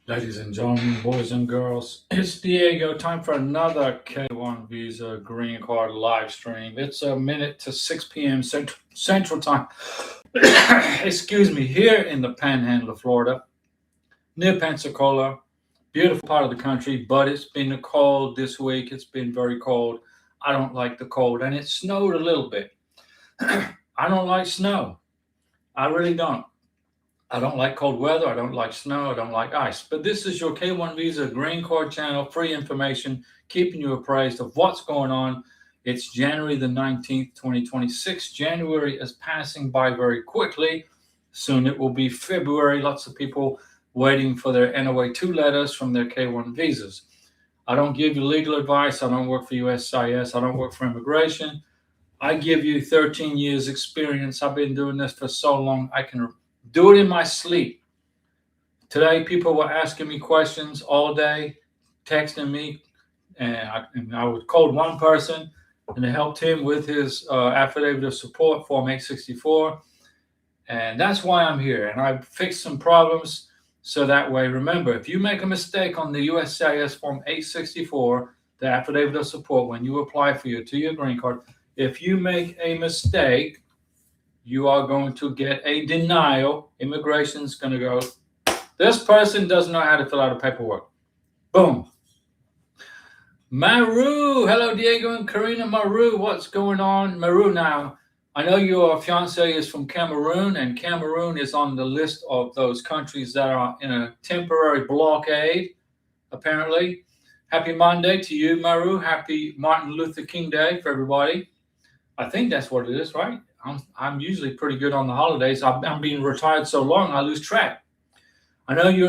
Ladies and gentlemen, boys and girls, it's Diego. Time for another K1 Visa Green Card live stream. It's a minute to 6 p.m. Central Time. Excuse me, here in the Panhandle of Florida, near Pensacola, beautiful part of the country, but it's been cold this week. It's been very cold. I don't like the cold, and it snowed a little bit. I don't like snow. I really don't. I don't like cold weather. I don't like snow. I don't like ice. But this is your K1 Visa Green Card channel, free information, keeping you appraised of what's going on. It's January the 19th, 2026. January is passing by very quickly. Soon it will be February. Lots of people waiting for their NOA 2 letters from their K1 visas. I don't give you legal advice. I don't work for USCIS. I don't work for immigration. I give you 13 years experience. I've been doing this for so long, I can do it in my sleep. Today, people were asking me questions all day, texting me, and I would call one person and I helped him with his affidavit of support, Form 864. And that's why I'm here. And I fixed some problems so that way, remember, if you make a mistake on the USCIS Form 864, the affidavit of support, when you apply for your 2-year green card, if you make a mistake, you are going to get a denial. Immigration's going to go, this person doesn't know how to fill out a paperwork. Boom. Maru, hello Diego and Karina. Maru, what's going on? Maru, now, I know your fiance is from Cameroon, and Cameroon is on the list of those countries that are in a temporary blockade, apparently. Happy Monday to you, Maru. Happy Martin Luther King Day for everybody. I think that's what it is, right? I'm usually pretty good on the holidays. I'm being retired so long, I lose track. I know you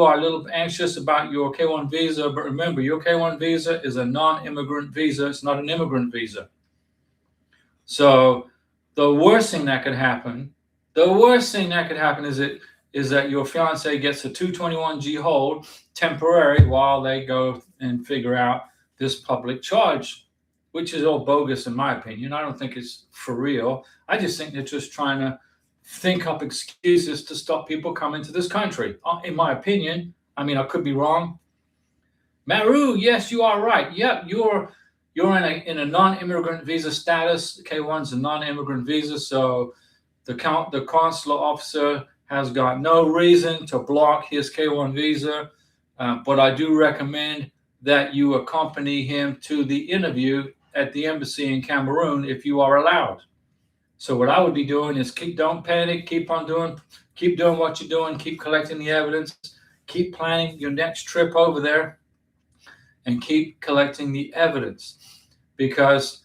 are a little anxious about your K1 visa, but remember, your K1 visa is a non-immigrant visa. It's not an immigrant visa. So the worst thing that could happen is that your fiance gets a 221G hold temporary while they go and figure out this public charge, which is all bogus in my opinion. I don't think it's for real. I just think they're just trying to think up excuses to stop people coming to this country. In my opinion, I mean, I could be wrong. Maru, yes, you are right. Yep, you're in a non-immigrant visa status. K1's a non-immigrant visa, so the consular officer has got no reason to block his K1 visa. But I do recommend that you accompany him to the interview at the embassy in Cameroon if you are allowed. So what I would be doing is don't panic, keep doing what you're doing, keep collecting the evidence, keep planning your next trip over there, and keep collecting the evidence. Because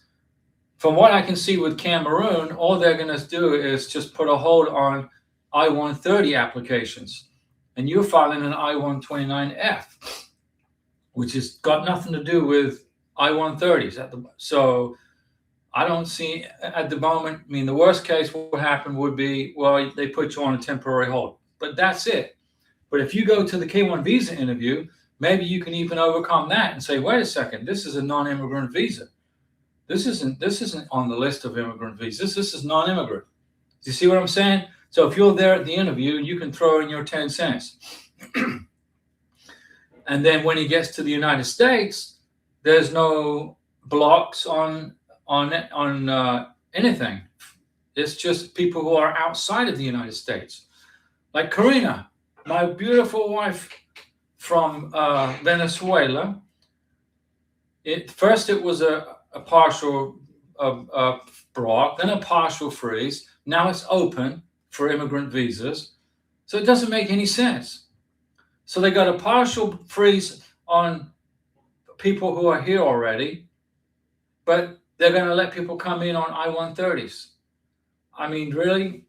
from what I can see with Cameroon, all they're going to do is just put a hold on I-130 applications, and you're filing an I-129F, which has got nothing to do with I-130s. So I don't see at the moment. I mean, the worst case what happen would be, well, they put you on a temporary hold, but that's it. But if you go to the K1 visa interview, maybe you can even overcome that and say, wait a second, this is a non-immigrant visa. This isn't on the list of immigrant visas. This is non-immigrant. Do you see what I'm saying? So if you're there at the interview, you can throw in your 10 cents. And then when he gets to the United States, there's no blocks on anything. It's just people who are outside of the United States. Like Karina, my beautiful wife from Venezuela. First it was a partial block, then a partial freeze. Now it's open for immigrant visas. So it doesn't make any sense. So they got a partial freeze on people who are here already, but they're going to let people come in on I-130s. I mean, really?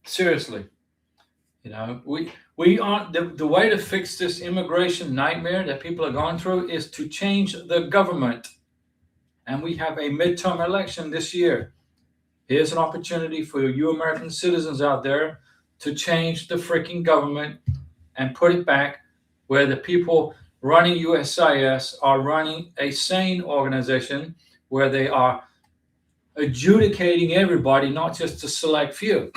Seriously. You know, we aren't, the way to fix this immigration nightmare that people are going through is to change the government. And we have a midterm election this year. Here's an opportunity for you American citizens out there to change the freaking government and put it back where the people running USCIS are running a sane organization where they are adjudicating everybody, not just a select few.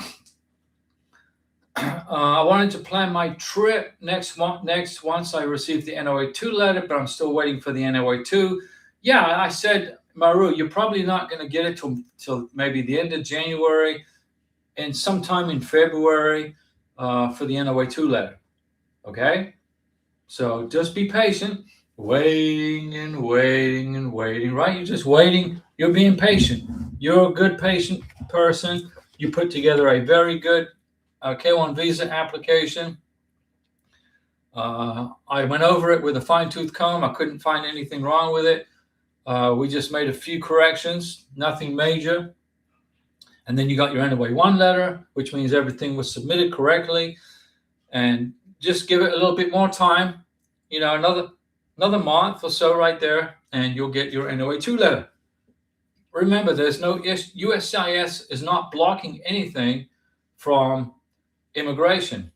I wanted to plan my trip next once I receive the NOA2 letter, but I'm still waiting for the NOA2. Yeah, I said, Maru, you're probably not going to get it till maybe the end of January and sometime in February for the NOA2 letter. Okay? So just be patient, waiting and waiting and waiting, right? You're just waiting. You're being patient. You're a good patient person. You put together a very good K1 visa application. I went over it with a fine-tooth comb. I couldn't find anything wrong with it. We just made a few corrections, nothing major. And then you got your NOA1 letter, which means everything was submitted correctly. And just give it a little bit more time, another month or so right there, and you'll get your NOA2 letter. Remember, there's no USCIS is not blocking anything from immigration.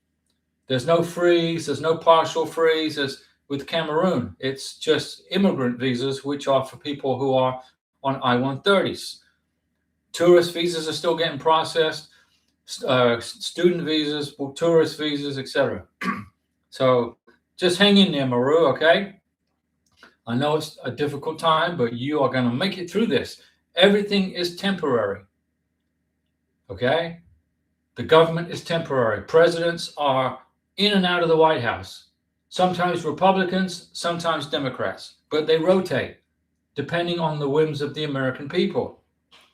There's no freeze, there's no partial freeze as with Cameroon. It's just immigrant visas, which are for people who are on I-130s. Tourist visas are still getting processed, student visas, tourist visas, etc. So just hang in there, Maru, okay? I know it's a difficult time, but you are going to make it through this. Everything is temporary, okay? The government is temporary. Presidents are in and out of the White House. Sometimes Republicans, sometimes Democrats, but they rotate depending on the whims of the American people,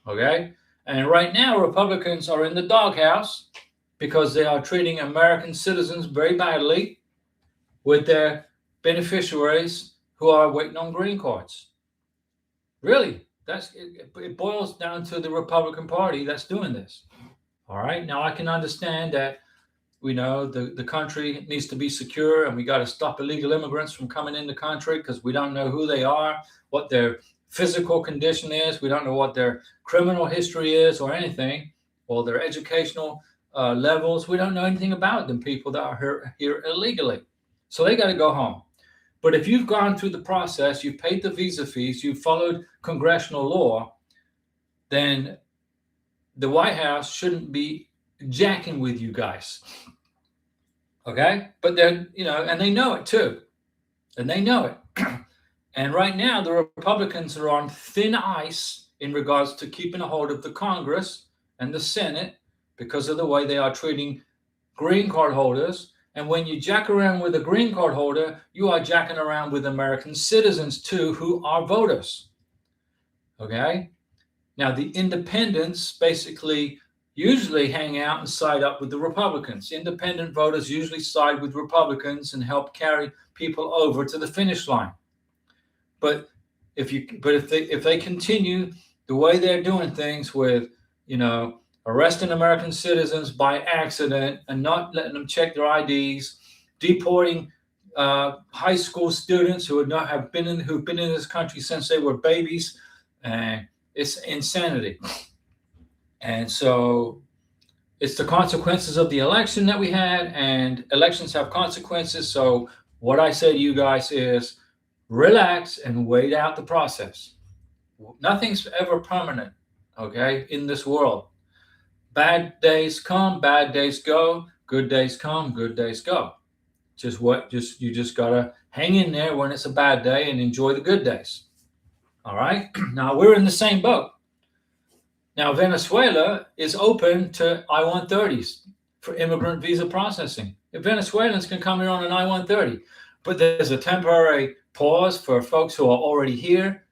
okay? And right now, Republicans are in the doghouse because they are treating American citizens very badly with their beneficiaries who are waiting on green cards. Really, it boils down to the Republican Party that's doing this. All right, now I can understand that the country needs to be secure and we got to stop illegal immigrants from coming in the country because we don't know who they are, what their physical condition is. We don't know what their criminal history is or anything, or their educational levels. We don't know anything about them, people that are here illegally. So they got to go home. But if you've gone through the process, you've paid the visa fees, you've followed congressional law, then the White House shouldn't be jacking with you guys. Okay? But then, and they know it too. And they know it. And right now, the Republicans are on thin ice in regards to keeping a hold of the Congress and the Senate because of the way they are treating green card holders. And when you jack around with a green card holder, you are jacking around with American citizens too, who are voters. Okay? Now, the independents basically usually hang out and side up with the Republicans. Independent voters usually side with Republicans and help carry people over to the finish line. But if they continue the way they're doing things with, arresting American citizens by accident and not letting them check their IDs, deporting high school students who've been in this country since they were babies, it's insanity. And so it's the consequences of the election that we had, and elections have consequences. So what I say to you guys is relax and wait out the process. Nothing's ever permanent, okay, in this world. Bad days come, bad days go. Good days come, good days go. You just gotta hang in there when it's a bad day and enjoy the good days. All right. Now we're in the same boat. Now Venezuela is open to I-130s for immigrant visa processing. If Venezuelans can come here on an I-130, but there's a temporary pause for folks who are already here,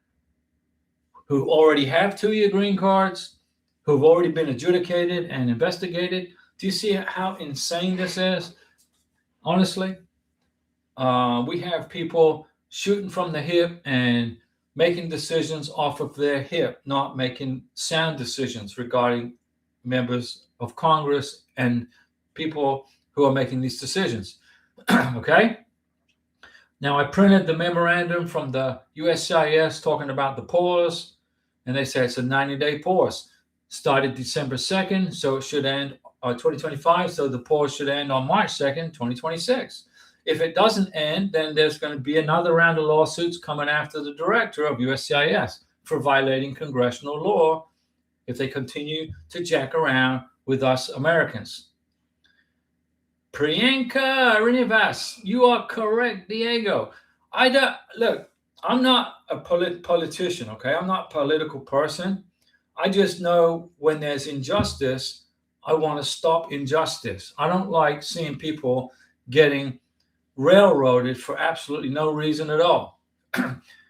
who already have 2-year green cards, who've already been adjudicated and investigated. Do you see how insane this is? Honestly, we have people shooting from the hip and making decisions off of their hip, not making sound decisions regarding members of Congress and people who are making these decisions. Okay? Now, I printed the memorandum from the USCIS talking about the pause, and they say it's a 90-day pause. Started December 2nd, so it should end 2025, so the pause should end on March 2nd, 2026. If it doesn't end, then there's going to be another round of lawsuits coming after the director of USCIS for violating congressional law if they continue to jack around with us Americans. Priyanka Rinivas, you are correct, Diego. I don't look. I'm not a politician, okay? I'm not a political person. I just know when there's injustice, I want to stop injustice. I don't like seeing people getting railroaded for absolutely no reason at all.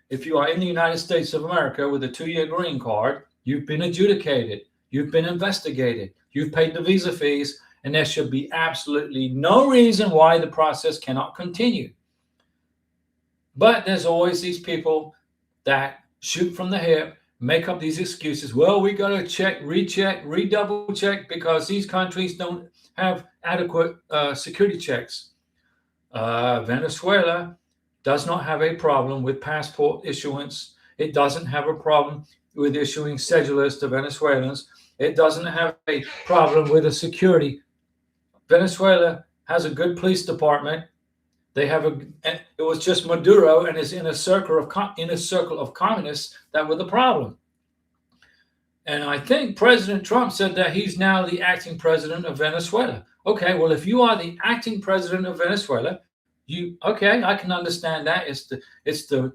If you are in the United States of America with a 2-year green card, you've been adjudicated, you've been investigated, you've paid the visa fees, and there should be absolutely no reason why the process cannot continue. But there's always these people that shoot from the hip, make up these excuses. Well, we got to check, recheck, redouble check because these countries don't have adequate security checks. Venezuela does not have a problem with passport issuance. It doesn't have a problem with issuing cedulas to Venezuelans. It doesn't have a problem with the security. Venezuela has a good police department. They have it was just Maduro and his inner circle of communists that were the problem. And I think President Trump said that he's now the acting president of Venezuela. Okay, well, if you are the acting president of Venezuela, I can understand that. It's the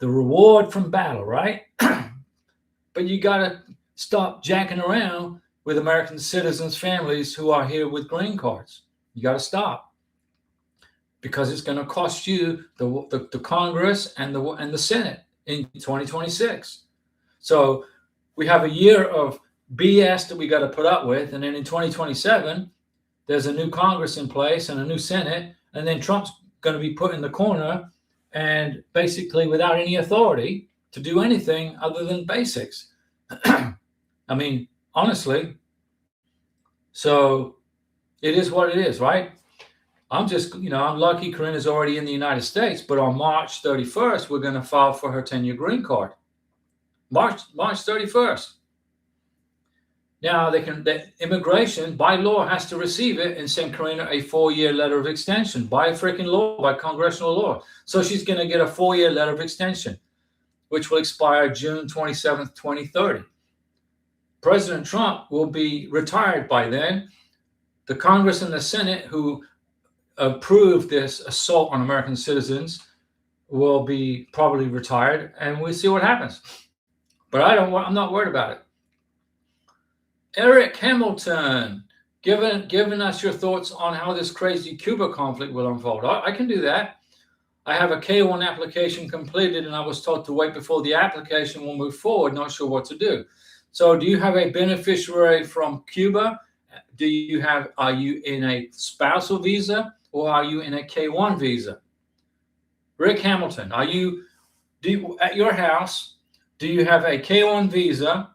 reward from battle, right? But you gotta stop jacking around with American citizens' families who are here with green cards. You gotta stop. Because it's going to cost you the Congress and the Senate in 2026. So we have a year of BS that we got to put up with, and then in 2027, there's a new Congress in place and a new Senate, and then Trump's going to be put in the corner and basically without any authority to do anything other than basics. I mean, honestly. So it is what it is, right? I'm lucky Corinna's already in the United States, but on March 31st, we're going to file for her 10-year green card. March 31st. Now, the immigration, by law, has to receive it and send Corinna a 4-year letter of extension by freaking law, by congressional law. So she's going to get a 4-year letter of extension, which will expire June 27th, 2030. President Trump will be retired by then. The Congress and the Senate, who approved this assault on American citizens, will be probably retired, and we'll see what happens. But I'm not worried about it. Eric Hamilton, giving us your thoughts on how this crazy Cuba conflict will unfold. I can do that. I have a K-1 application completed, and I was told to wait before the application will move forward. Not sure what to do. So, do you have a beneficiary from Cuba? Are you in a spousal visa? Or are you in a K-1 visa? Rick Hamilton, at your house, do you have a K-1 visa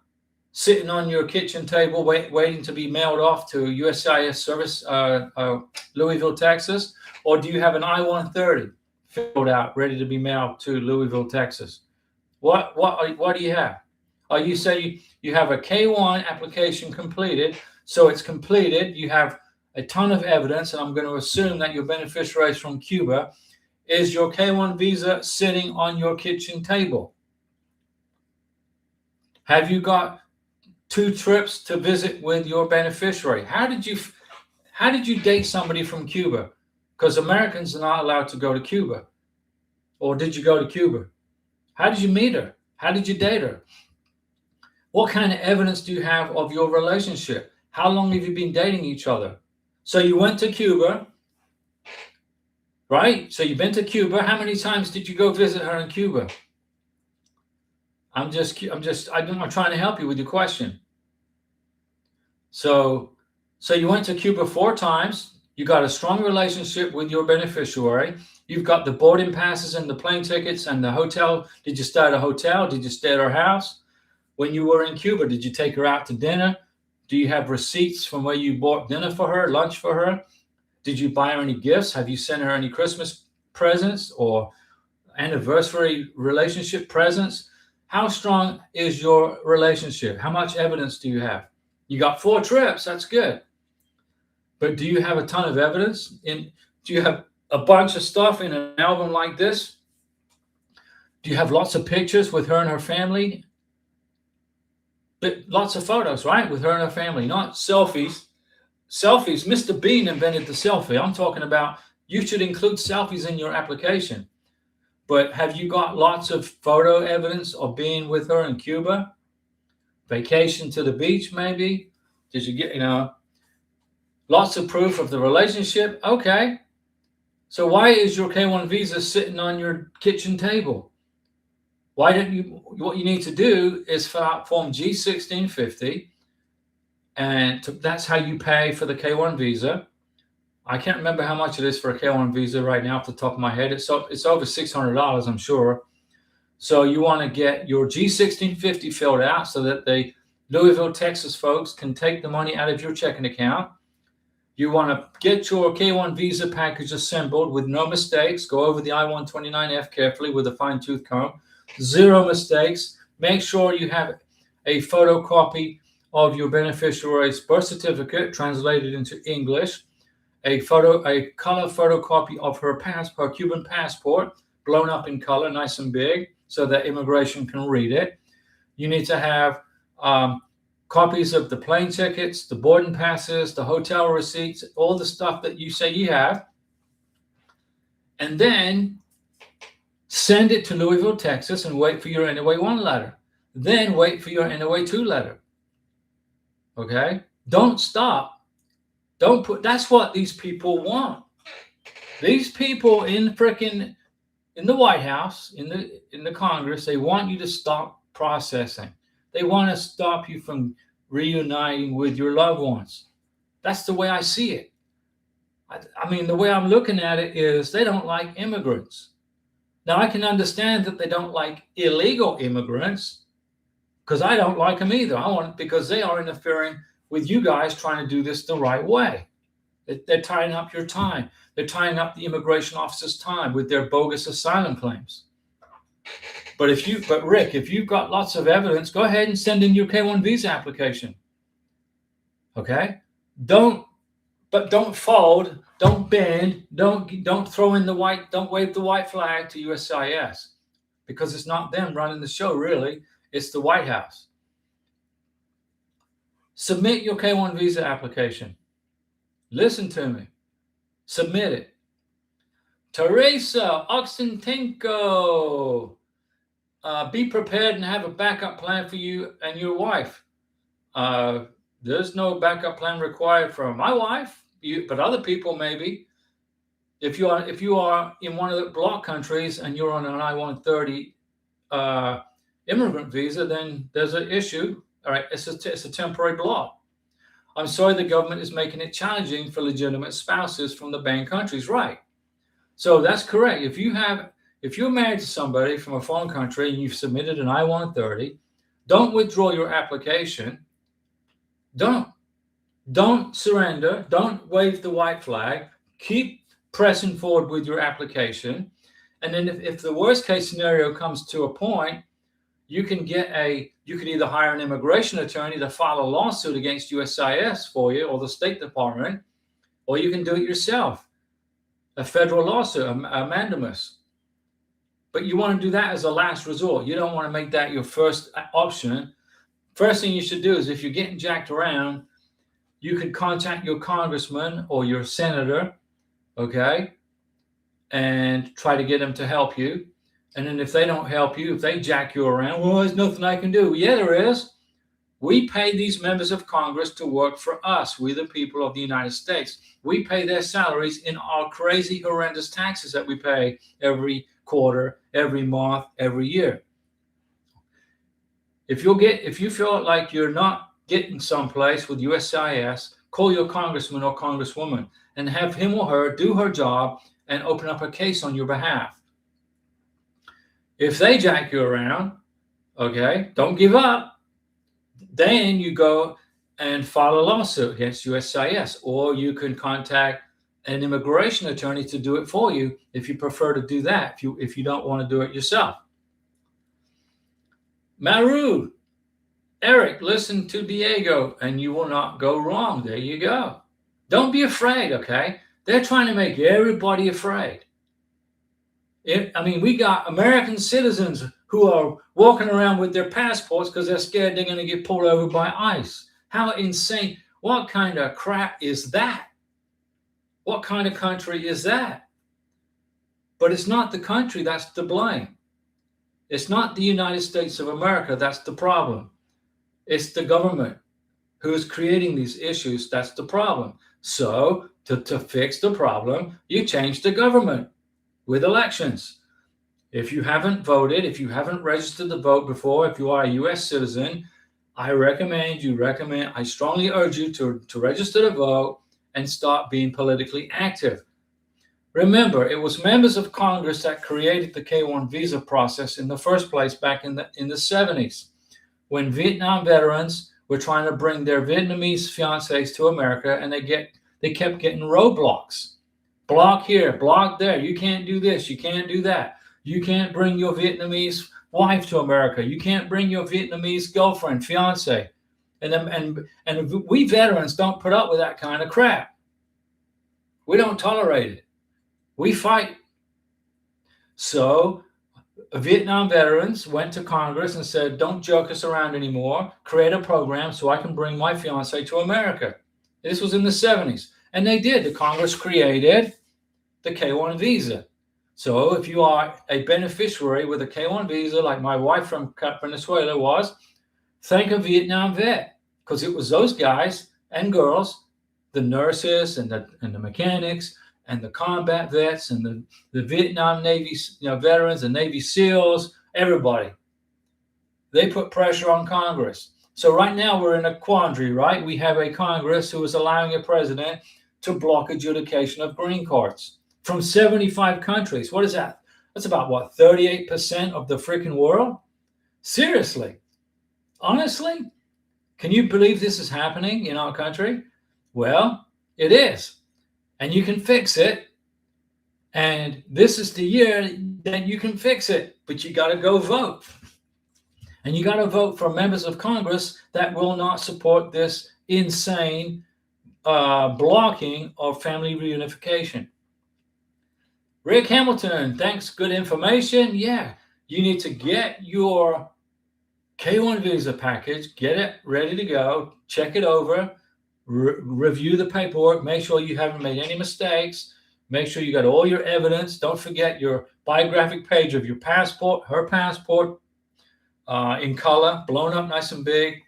sitting on your kitchen table waiting to be mailed off to USCIS service, Louisville, Texas? Or do you have an I-130 filled out, ready to be mailed to Louisville, Texas? What do you have? You say you have a K-1 application completed, so it's completed, you have a ton of evidence, and I'm going to assume that your beneficiary is from Cuba. Is your K-1 visa sitting on your kitchen table? Have you got 2 trips to visit with your beneficiary? How did you date somebody from Cuba? Because Americans are not allowed to go to Cuba. Or did you go to Cuba? How did you meet her? How did you date her? What kind of evidence do you have of your relationship? How long have you been dating each other? So you went to Cuba, right? So you've been to Cuba. How many times did you go visit her in Cuba? I'm trying to help you with your question. So you went to Cuba 4 times. You got a strong relationship with your beneficiary. You've got the boarding passes and the plane tickets and the hotel. Did you stay at a hotel? Did you stay at her house? When you were in Cuba, did you take her out to dinner? Do you have receipts from where you bought dinner for her, lunch for her? Did you buy her any gifts? Have you sent her any Christmas presents or anniversary relationship presents? How strong is your relationship? How much evidence do you have? You got 4 trips. That's good. But do you have a ton of evidence? Do you have a bunch of stuff in an album like this? Do you have lots of pictures with her and her family? But lots of photos, right? With her and her family, not selfies selfies. Mr. Bean invented the selfie. I'm talking about you should include selfies in your application. But have you got lots of photo evidence of being with her in Cuba? Vacation to the beach, maybe? Did you get, lots of proof of the relationship? Okay. So why is your K1 visa sitting on your kitchen table? Why don't you, what you need to do is fill out Form G1650, and that's how you pay for the K1 visa. I can't remember how much it is for a K1 visa right now off the top of my head. It's over $600, I'm sure. So you want to get your G1650 filled out so that the Louisville, Texas folks can take the money out of your checking account. You want to get your K1 visa package assembled with no mistakes. Go over the I-129F carefully with a fine-tooth comb. 0 mistakes. Make sure you have a photocopy of your beneficiary's birth certificate translated into English, a color photocopy of her Cuban passport, blown up in color, nice and big, so that immigration can read it. You need to have copies of the plane tickets, the boarding passes, the hotel receipts, all the stuff that you say you have. And then send it to Louisville, Texas, and wait for your NOA 1 letter. Then wait for your NOA 2 letter. Okay? Don't stop. Don't put, that's what these people want. These people in the White House, in the Congress, they want you to stop processing. They want to stop you from reuniting with your loved ones. That's the way I see it. I mean, the way I'm looking at it is they don't like immigrants. Now, I can understand that they don't like illegal immigrants, because I don't like them either. Because they are interfering with you guys trying to do this the right way. They're tying up your time. They're tying up the immigration officer's time with their bogus asylum claims. But Rick, if you've got lots of evidence, go ahead and send in your K1 visa application. Okay? Don't fold, don't bend, don't throw in don't wave the white flag to USCIS, because it's not them running the show, really. It's the White House. Submit your K1 visa application. Listen to me. Submit it. Teresa Oxentenko. Be prepared and have a backup plan for you and your wife. There's no backup plan required for my wife, but other people maybe. If you are in one of the bloc countries and you're on an I-130 immigrant visa, then there's an issue. All right, it's a temporary block. I'm sorry the government is making it challenging for legitimate spouses from the banned countries. Right. So that's correct. If you're married to somebody from a foreign country and you've submitted an I-130, don't withdraw your application. Don't surrender. Don't wave the white flag. Keep pressing forward with your application. And then if the worst case scenario comes to a point, you can either hire an immigration attorney to file a lawsuit against USCIS for you or the State Department, or you can do it yourself, a federal lawsuit, a mandamus. But you want to do that as a last resort. You don't want to make that your first option. First thing you should do is, if you're getting jacked around, you could contact your congressman or your senator, okay, and try to get them to help you. And then if they don't help you, if they jack you around, well, there's nothing I can do. Yeah, there is. We pay these members of Congress to work for us. We, the people of the United States. We pay their salaries in our crazy, horrendous taxes that we pay every quarter, every month, every year. If you feel like you're not getting someplace with USCIS, call your congressman or congresswoman and have him or her do her job and open up a case on your behalf. If they jack you around, okay, don't give up. Then you go and file a lawsuit against USCIS, or you can contact an immigration attorney to do it for you if you prefer to do that, if you don't want to do it yourself. Maru, Eric, listen to Diego and you will not go wrong. There you go. Don't be afraid, okay? They're trying to make everybody afraid. We got American citizens who are walking around with their passports because they're scared they're going to get pulled over by ICE. How insane. What kind of crap is that? What kind of country is that? But it's not the country that's to blame. It's not the United States of America that's the problem. It's the government who is creating these issues that's the problem. So to fix the problem, you change the government with elections. If you haven't voted, if you haven't registered to vote before, if you are a U.S. citizen, I strongly urge you to register to vote and start being politically active. Remember, it was members of Congress that created the K-1 visa process in the first place back in the 70s, when Vietnam veterans were trying to bring their Vietnamese fiancés to America, and they kept getting roadblocks. Block here, block there. You can't do this. You can't do that. You can't bring your Vietnamese wife to America. You can't bring your Vietnamese girlfriend, fiance. And we veterans don't put up with that kind of crap. We don't tolerate it. We fight. So Vietnam veterans went to Congress and said, don't jerk us around anymore. Create a program so I can bring my fiance to America. This was in the 70s. And they did. The Congress created the K-1 visa. So if you are a beneficiary with a K-1 visa, like my wife from Venezuela was, thank a Vietnam vet, because it was those guys and girls, the nurses and the mechanics and the combat vets and the Vietnam Navy veterans and Navy SEALs, everybody. They put pressure on Congress. So right now we're in a quandary, right? We have a Congress who is allowing a president to block adjudication of green cards from 75 countries. What is that? That's about, 38% of the freaking world? Seriously? Honestly? Can you believe this is happening in our country? Well, it is. And you can fix it. And this is the year that you can fix it. But you got to go vote. And you got to vote for members of Congress that will not support this insane blocking of family reunification. Rick Hamilton, thanks. Good information. Yeah, you need to get your K-1 visa package, get it ready to go, check it over, review the paperwork, make sure you haven't made any mistakes, make sure you got all your evidence. Don't forget your biographic page of your passport, her passport, in color, blown up nice and big.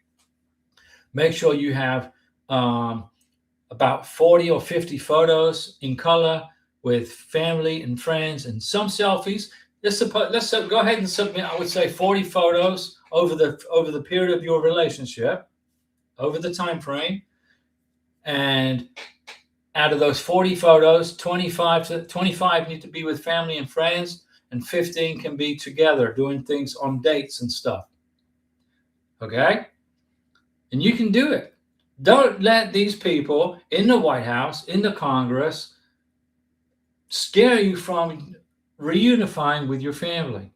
Make sure you have about 40 or 50 photos in color with family and friends and some selfies. Let's go ahead and submit, I would say, 40 photos over the period of your relationship, over the time frame. And out of those 40 photos, 25 need to be with family and friends, and 15 can be together doing things on dates and stuff. Okay? And you can do it. Don't let these people in the White House, in the Congress, scare you from reunifying with your family.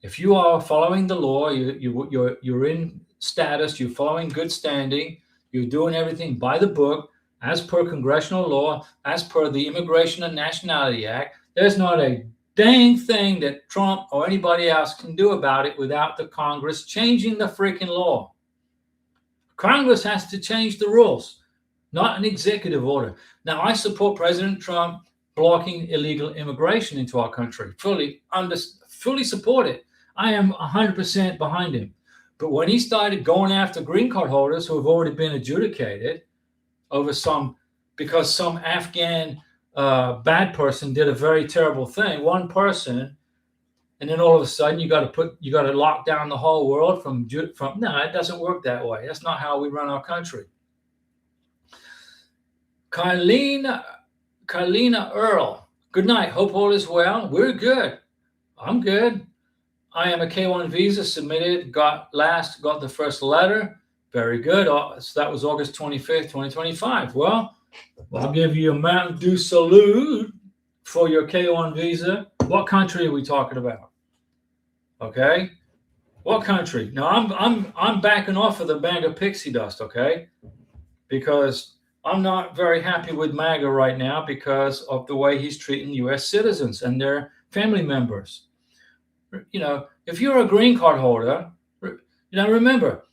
If you are following the law, you're in status, you're following good standing, you're doing everything by the book, as per congressional law, as per the Immigration and Nationality Act, there's not a dang thing that Trump or anybody else can do about it without the Congress changing the freaking law. Congress has to change the rules, not an executive order. Now, I support President Trump blocking illegal immigration into our country. Fully support it. I am 100% behind him. But when he started going after green card holders who have already been adjudicated over because some Afghan bad person did a very terrible thing, one person, and then all of a sudden you got to lock down the whole world from. No, it doesn't work that way. That's not how we run our country. Carlina Earl, good night. Hope all is well. We're good. I'm good. I am a K-1 visa submitted. Got the first letter. Very good. So that was August 25th, 2025. Well, I'll give you a Mountain Dew salute for your K-1 visa. What country are we talking about? Okay. What country? Now I'm backing off of the MAGA pixie dust, okay? Because I'm not very happy with MAGA right now because of the way he's treating U.S. citizens and their family members. You know, if you're a green card holder, remember,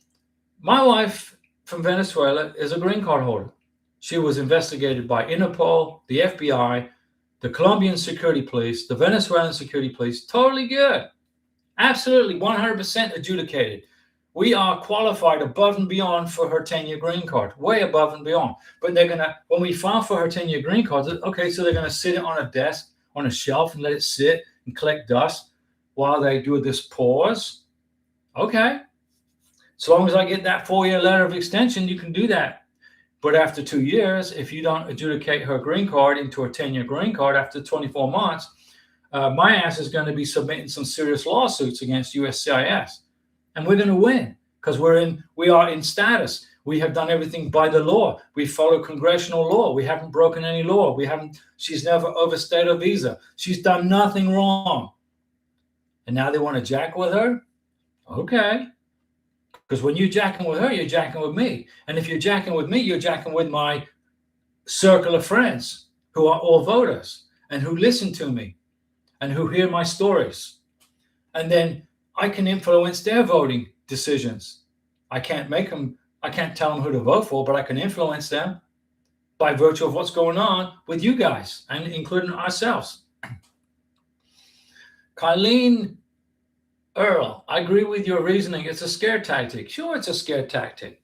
my wife from Venezuela is a green card holder. She was investigated by Interpol, the FBI, the Colombian security police, the Venezuelan security police. Totally good. Absolutely 100% adjudicated. We are qualified above and beyond for her 10-year green card, way above and beyond. But they're going to, when we file for her 10-year green card, okay, so they're going to sit it on a desk, on a shelf, and let it sit and collect dust while they do this pause. Okay. So long as I get that 4-year letter of extension, you can do that. But after 2 years, if you don't adjudicate her green card into a 10-year green card after 24 months, my ass is going to be submitting some serious lawsuits against USCIS. And we're going to win because we are in status. We have done everything by the law. We follow congressional law. We haven't broken any law. She's never overstayed her visa. She's done nothing wrong. And now they want to jack with her? Okay. Because when you're jacking with her, you're jacking with me. And if you're jacking with me, you're jacking with my circle of friends who are all voters and who listen to me and who hear my stories. And then I can influence their voting decisions. I can't tell them who to vote for, but I can influence them by virtue of what's going on with you guys and including ourselves. Kylene Earl, I agree with your reasoning. It's a scare tactic. Sure, it's a scare tactic.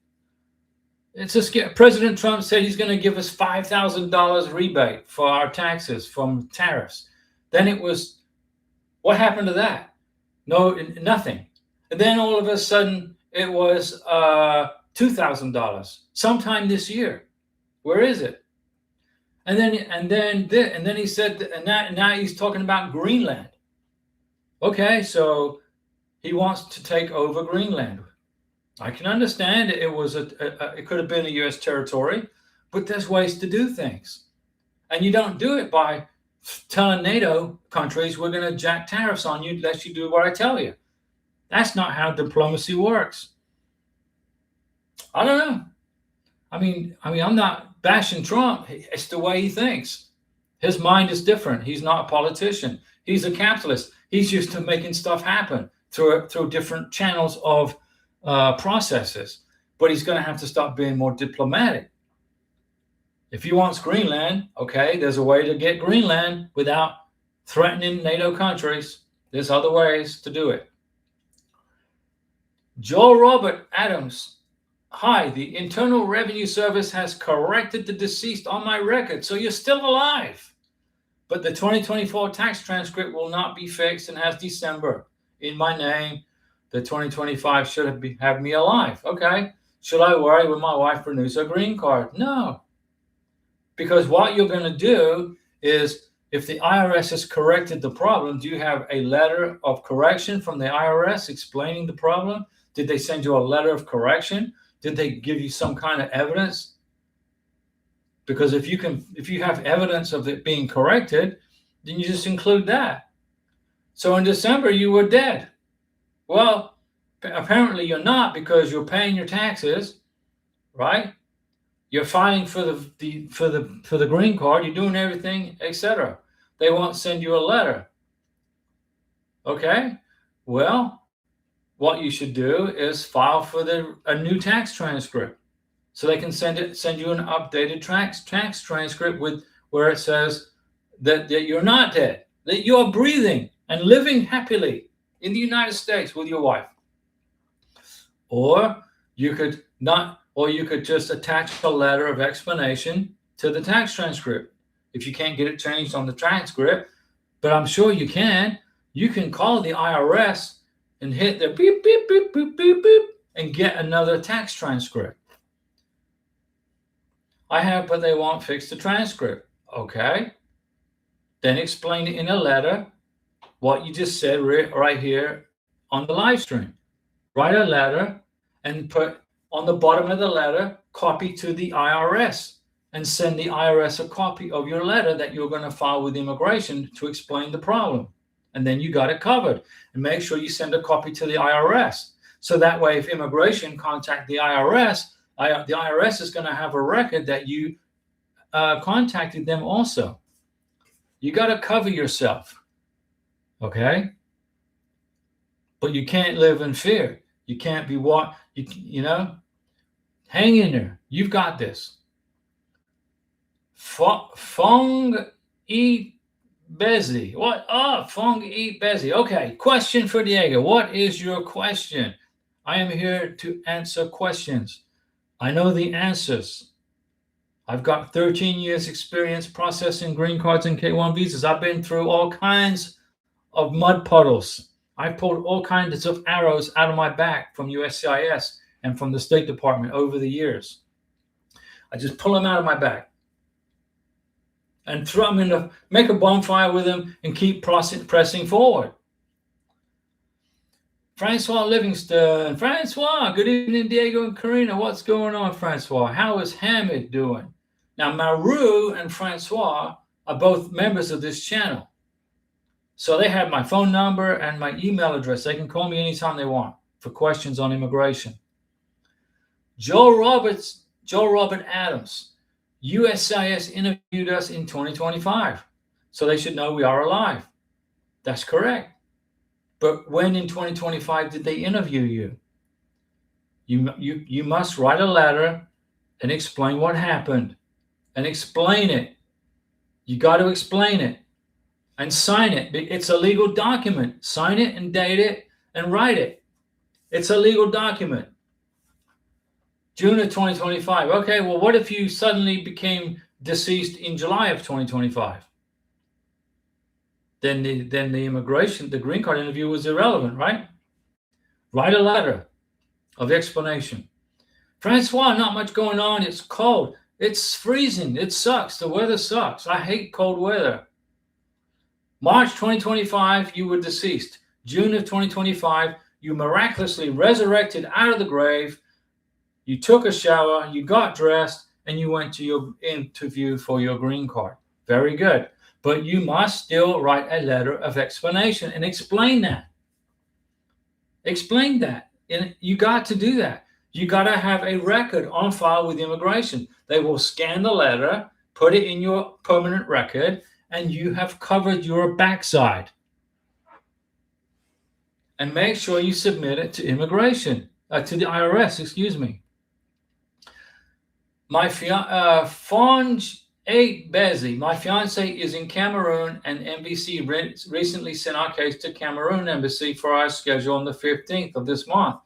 It's a scare. President Trump said he's going to give us $5,000 rebate for our taxes from tariffs. Then it was, what happened to that? No, nothing. And then all of a sudden it was $2,000 sometime this year. Where is it? And then he said, and now he's talking about Greenland. Okay, so he wants to take over Greenland. I can understand it was it could have been a U.S. territory, but there's ways to do things, and you don't do it by telling NATO countries we're going to jack tariffs on you unless you do what I tell you. That's not how diplomacy works. I don't know. I mean, I'm not bashing Trump. It's the way he thinks. His mind is different. He's not a politician. He's a capitalist. He's used to making stuff happen through different channels of processes. But he's going to have to start being more diplomatic. If he wants Greenland, okay, there's a way to get Greenland without threatening NATO countries. There's other ways to do it. Joel Robert Adams. Hi, the Internal Revenue Service has corrected the deceased on my record, so you're still alive. But the 2024 tax transcript will not be fixed and has December in my name. The 2025 should have me alive. Okay. Should I worry when my wife renews her green card? No. Because what you're going to do is, if the IRS has corrected the problem, do you have a letter of correction from the IRS explaining the problem? Did they send you a letter of correction? Did they give you some kind of evidence? Because if you have evidence of it being corrected, then you just include that. So in December, you were dead. Well, apparently you're not, because you're paying your taxes, right? You're filing for the green card. You're doing everything, etc. They won't send you a letter. Okay? Well, what you should do is file for a new tax transcript, so they can send you an updated tax transcript where it says that you're not dead, that you're breathing and living happily in the United States with your wife. Or you could just attach a letter of explanation to the tax transcript. If you can't get it changed on the transcript, but I'm sure you can call the IRS and hit the beep, beep, beep, beep, beep, beep, and get another tax transcript. But they won't fix the transcript. Okay. Then explain it in a letter, what you just said right here on the live stream. Write a letter and put on the bottom of the letter, copy to the IRS, and send the IRS a copy of your letter that you're going to file with immigration to explain the problem. And then you got it covered. And make sure you send a copy to the IRS. So that way, if immigration contact the IRS, the IRS is going to have a record that you contacted them also. You got to cover yourself. Okay? But you can't live in fear. You can't be Hang in there. You've got this. Fong Eat Bezzy. What? Oh, Fong Eat Bezzy. Okay. Question for Diego. What is your question? I am here to answer questions. I know the answers. I've got 13 years experience processing green cards and K1 visas. I've been through all kinds of mud puddles. I've pulled all kinds of arrows out of my back from USCIS and from the State Department over the years. I just pull them out of my back and throw them into, make a bonfire with them and keep pressing forward. Francois Livingston. Francois, good evening, Diego and Karina. What's going on, Francois? How is Hamid doing? Now, Maru and Francois are both members of this channel. So they have my phone number and my email address. They can call me anytime they want for questions on immigration. Joe Robert Adams. USCIS interviewed us in 2025. So they should know we are alive. That's correct. But when in 2025 did they interview you? You must write a letter and explain what happened. And explain it. You got to explain it. And sign it. It's a legal document. Sign it and date it and write it. It's a legal document. June of 2025. Okay, well, what if you suddenly became deceased in July of 2025? Then the immigration, the green card interview was irrelevant, right? Write a letter of explanation. Francois, not much going on. It's cold. It's freezing. It sucks. The weather sucks. I hate cold weather. March 2025, you were deceased. June of 2025, you miraculously resurrected out of the grave. You took a shower, you got dressed, and you went to your interview for your green card. Very good. But you must still write a letter of explanation and explain that. Explain that. And you got to do that. You got to have a record on file with immigration. They will scan the letter, put it in your permanent record, and you have covered your backside. And make sure you submit it to immigration, to the IRS, excuse me. My Fonj 8 Bezi, my fiance is in Cameroon, and NBC recently sent our case to Cameroon Embassy for our schedule on the 15th of this month.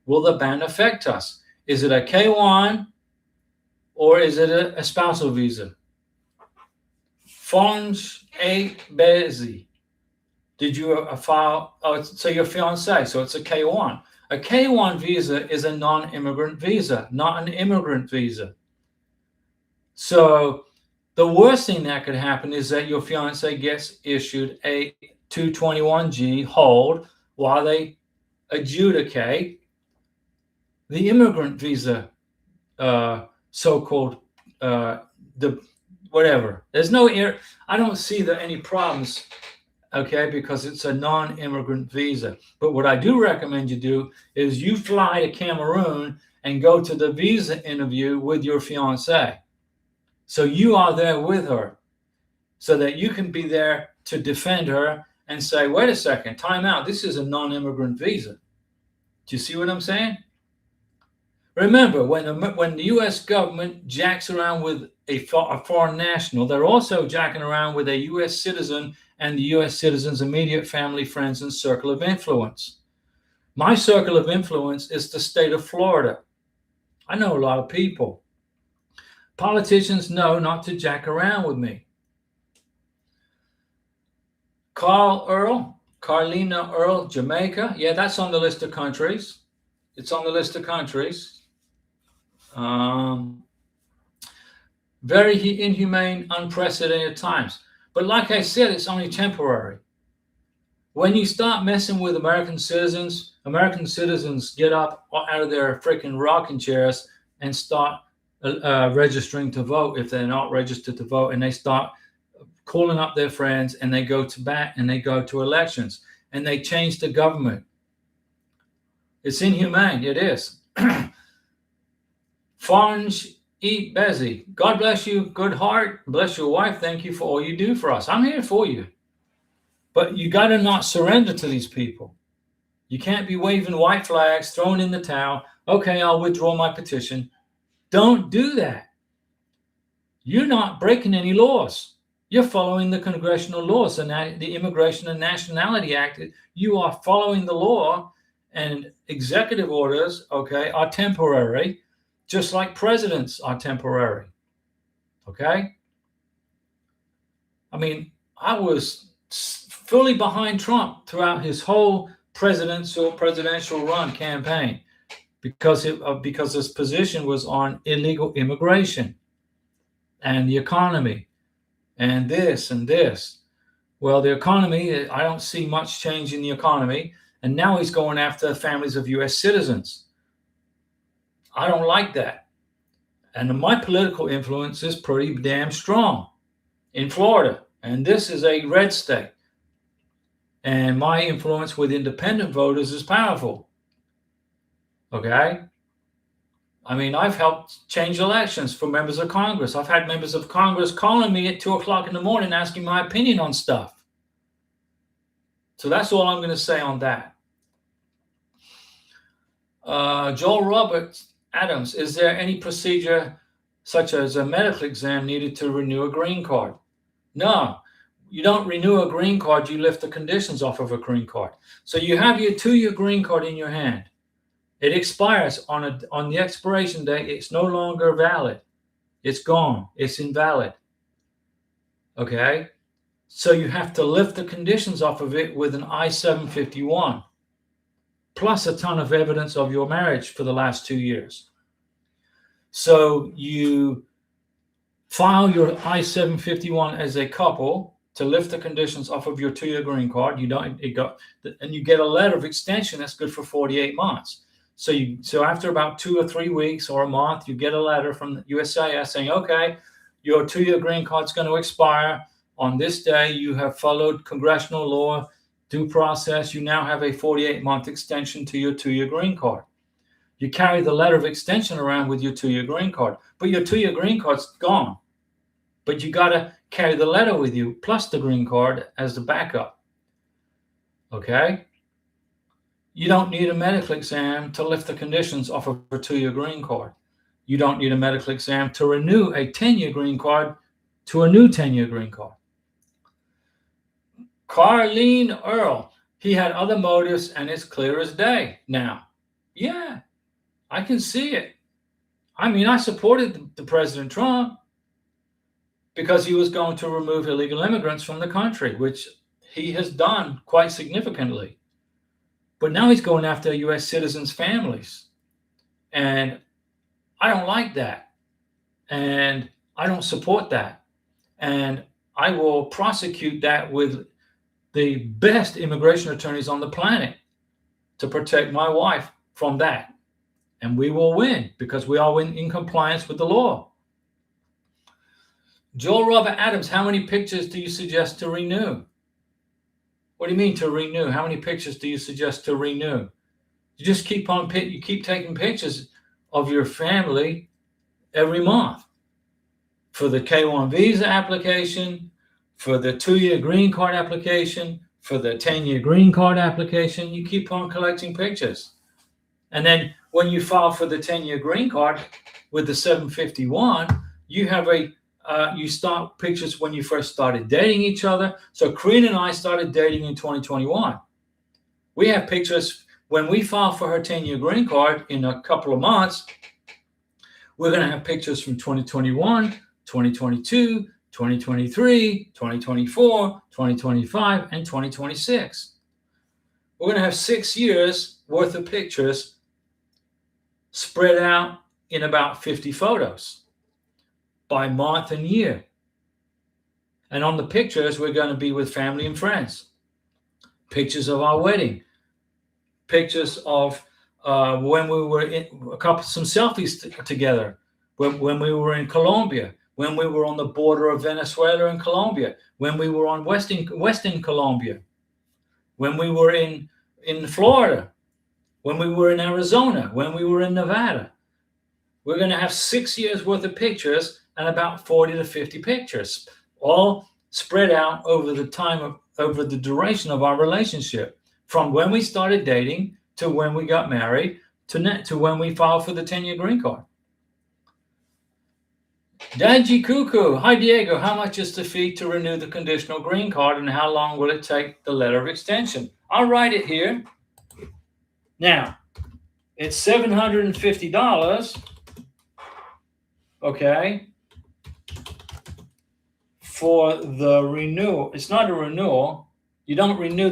Will the ban affect us? Is it a K1 or is it a spousal visa? Fonj 8 Bezi. Did you file? Oh, so your fiance, so it's a K1. A K1 visa is a non-immigrant visa, not an immigrant visa. So the worst thing that could happen is that your fiance gets issued a 221G hold while they adjudicate the immigrant visa, so-called, the whatever. There's no, I don't see any problems, okay, because it's a non-immigrant visa. But what I do recommend you do is you fly to Cameroon and go to the visa interview with your fiance. So you are there with her so that you can be there to defend her and say, wait a second, time out. This is a non-immigrant visa. Do you see what I'm saying? Remember, when the U.S. government jacks around with a foreign national, they're also jacking around with a U.S. citizen and the U.S. citizen's immediate family, friends, and circle of influence. My circle of influence is the state of Florida. I know a lot of people. Politicians know not to jack around with me. Carlina Earl, Jamaica. Yeah, that's on the list of countries. It's on the list of countries. Very inhumane, unprecedented times. But like I said, it's only temporary. When you start messing with American citizens get up out of their freaking rocking chairs and start registering to vote if they're not registered to vote, and they start calling up their friends, and they go to bat and they go to elections and they change the government. It's inhumane. It is. Fonj Eat Bezzy. God bless you. Good heart. Bless your wife. Thank you for all you do for us. I'm here for you. But you got to not surrender to these people. You can't be waving white flags, throwing in the towel. Okay, I'll withdraw my petition. Don't do that. You're not breaking any laws. You're following the congressional laws and the Immigration and Nationality Act. You are following the law, and executive orders, okay, are temporary, just like presidents are temporary. Okay? I mean, I was fully behind Trump throughout his whole presidential run campaign because his position was on illegal immigration and the economy and this and this. Well, the economy, I don't see much change in the economy. And now he's going after families of U.S. citizens. I don't like that. And my political influence is pretty damn strong in Florida. And this is a red state. And my influence with independent voters is powerful. Okay? I mean, I've helped change elections for members of Congress. I've had members of Congress calling me at 2:00 in the morning asking my opinion on stuff. So that's all I'm going to say on that. Joel Roberts Adams, is there any procedure such as a medical exam needed to renew a green card? No, you don't renew a green card. You lift the conditions off of a green card. So you have your 2-year green card in your hand. It expires on the expiration date. It's no longer valid. It's gone. It's invalid. Okay? So you have to lift the conditions off of it with an I-751, plus a ton of evidence of your marriage for the last 2 years. So you file your I-751 as a couple to lift the conditions off of your 2-year green card. And you get a letter of extension that's good for 48 months. So after about 2 or 3 weeks or a month, you get a letter from the USCIS saying, okay, your 2-year green card is going to expire on this day. You have followed congressional law, due process. You now have a 48-month extension to your 2-year green card. You carry the letter of extension around with your 2-year green card, but your 2-year green card's gone. But you got to carry the letter with you plus the green card as the backup. Okay? You don't need a medical exam to lift the conditions off of a 2-year green card. You don't need a medical exam to renew a 10-year green card to a new 10-year green card. Carlene Earl, he had other motives and it's clear as day now. Yeah, I can see it. I mean, I supported the President Trump because he was going to remove illegal immigrants from the country, which he has done quite significantly. But now he's going after U.S. citizens' families. And I don't like that. And I don't support that. And I will prosecute that with the best immigration attorneys on the planet to protect my wife from that. And we will win because we are in compliance with the law. Joel Robert Adams, how many pictures do you suggest to renew? What do you mean to renew? How many pictures do you suggest to renew? You just keep taking pictures of your family every month for the K-1 visa application, for the 2-year green card application, for the 10-year green card application. You keep on collecting pictures. And then when you file for the 10-year green card with the 751, you have you start pictures when you first started dating each other. So Karina and I started dating in 2021. We have pictures when we file for her 10-year green card in a couple of months. We're going to have pictures from 2021, 2022, 2023, 2024, 2025, and 2026. We're going to have 6 years worth of pictures spread out in about 50 photos by month and year. And on the pictures, we're going to be with family and friends. Pictures of our wedding. Pictures of when we were some selfies together. When we were in Colombia. When we were on the border of Venezuela and Colombia. When we were on Western Colombia. When we were in Florida. When we were in Arizona. When we were in Nevada. We're going to have 6 years worth of pictures and about 40 to 50 pictures, all spread out over the duration of our relationship, from when we started dating to when we got married to when we filed for the 10-year green card. Danji Cuckoo. Hi, Diego. How much is the fee to renew the conditional green card, and how long will it take the letter of extension? I'll write it here. Now, it's $750, okay, for the renewal. It's not a renewal. You're not renewing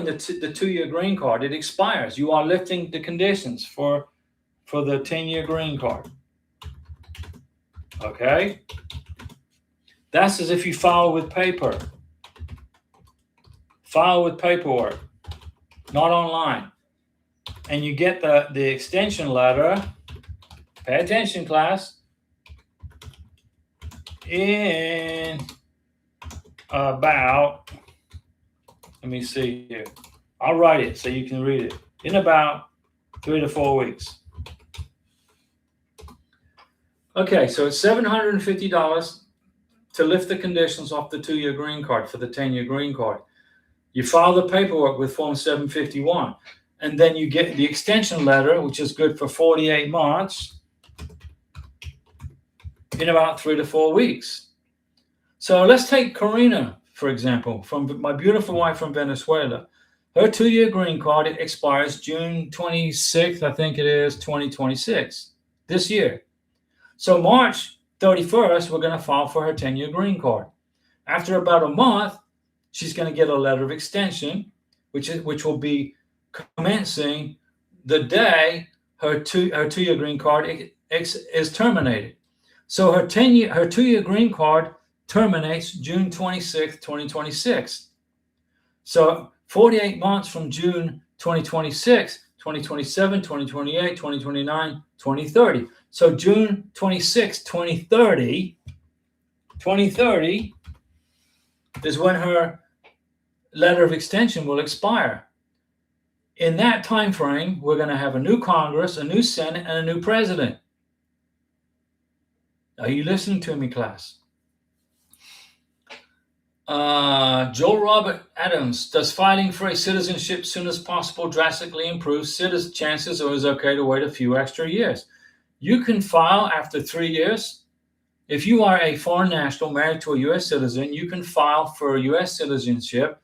the 2-year green card. It expires. You are lifting the conditions for the 10-year green card. Okay? That's as if you file with paper. File with paperwork, not online. And you get the extension letter. Pay attention, class. In about, let me see here. I'll write it so you can read it. In about 3 to 4 weeks. Okay, so it's $750 to lift the conditions off the 2-year green card for the 10-year green card. You file the paperwork with Form 751, and then you get the extension letter, which is good for 48 months, in about 3 to 4 weeks. So let's take Karina, for example, from my beautiful wife from Venezuela. Her 2-year green card expires June 26th, I think it is, 2026, this year. So March 31st, we're going to file for her 10-year green card. After about a month, she's going to get a letter of extension, which will be commencing the day her 2-year green card is terminated. So her 2-year green card terminates June 26th, 2026. So 48 months from June 2026, 2027, 2028, 2029, 2030. So June 26, 2030 is when her letter of extension will expire. In that time frame, we're going to have a new Congress, a new Senate, and a new president. Are you listening to me, class? Joel Robert Adams, does filing for a citizenship soon as possible drastically improve citizen chances, or is it okay to wait a few extra years? You can file after 3 years. If you are a foreign national married to a U.S. citizen, you can file for U.S. citizenship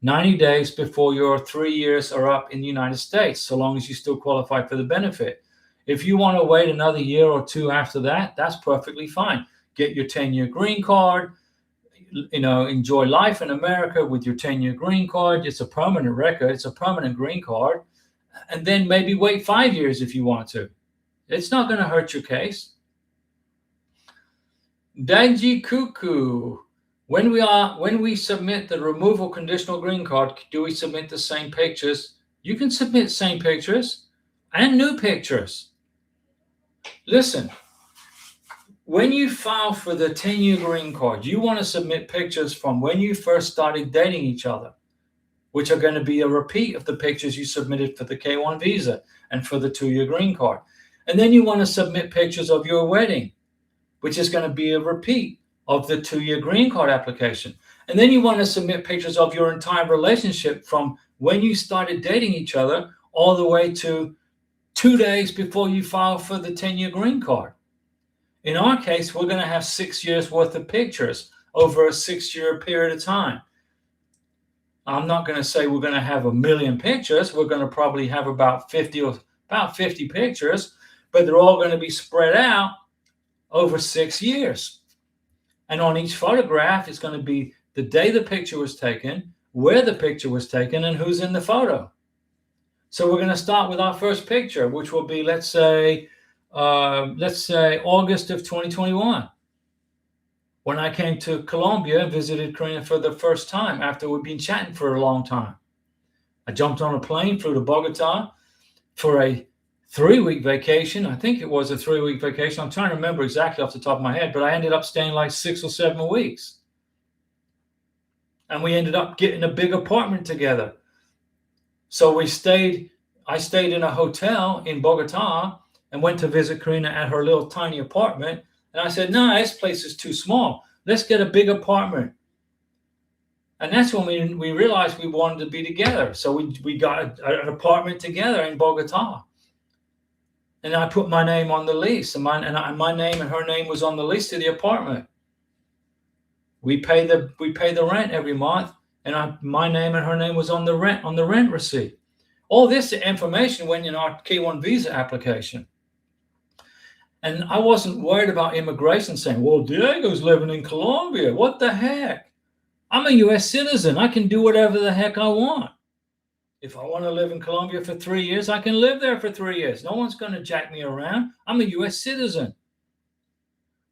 90 days before your 3 years are up in the United States, so long as you still qualify for the benefit. If you want to wait another year or two after that, that's perfectly fine. Get your 10-year green card, enjoy life in America with your 10-year green card. It's a permanent record. It's a permanent green card. And then maybe wait 5 years if you want to. It's not going to hurt your case. Danji Cuckoo. When we submit the removal conditional green card, do we submit the same pictures? You can submit same pictures and new pictures. Listen, when you file for the 10-year green card, you want to submit pictures from when you first started dating each other, which are going to be a repeat of the pictures you submitted for the K-1 visa and for the 2-year green card. And then you want to submit pictures of your wedding, which is going to be a repeat of the 2-year green card application. And then you want to submit pictures of your entire relationship from when you started dating each other all the way to 2 days before you file for the 10-year green card. In our case, we're going to have 6 years worth of pictures over a 6-year period of time. I'm not going to say we're going to have 1 million pictures. We're going to probably have about 50 pictures, but they're all going to be spread out over 6 years. And on each photograph, it's going to be the day the picture was taken, where the picture was taken, and who's in the photo. So we're going to start with our first picture, which will be, let's say August of 2021, when I came to Colombia and visited Karina for the first time after we'd been chatting for a long time. I jumped on a plane, flew to Bogota for a 3-week vacation. I think it was a 3-week vacation. I'm trying to remember exactly off the top of my head, but I ended up staying like 6 or 7 weeks. And we ended up getting a big apartment together. So I stayed in a hotel in Bogota and went to visit Karina at her little tiny apartment. And I said, no, this place is too small. Let's get a big apartment. And that's when we realized we wanted to be together. So we got an apartment together in Bogota. And I put my name on the lease, and my name and her name was on the lease to the apartment. We pay the rent every month, and my name and her name was on the rent receipt. All this information went in our K1 visa application. And I wasn't worried about immigration saying, well, Diego's living in Colombia. What the heck? I'm a U.S. citizen. I can do whatever the heck I want. If I want to live in Colombia for 3 years, I can live there for 3 years. No one's going to jack me around. I'm a U.S. citizen.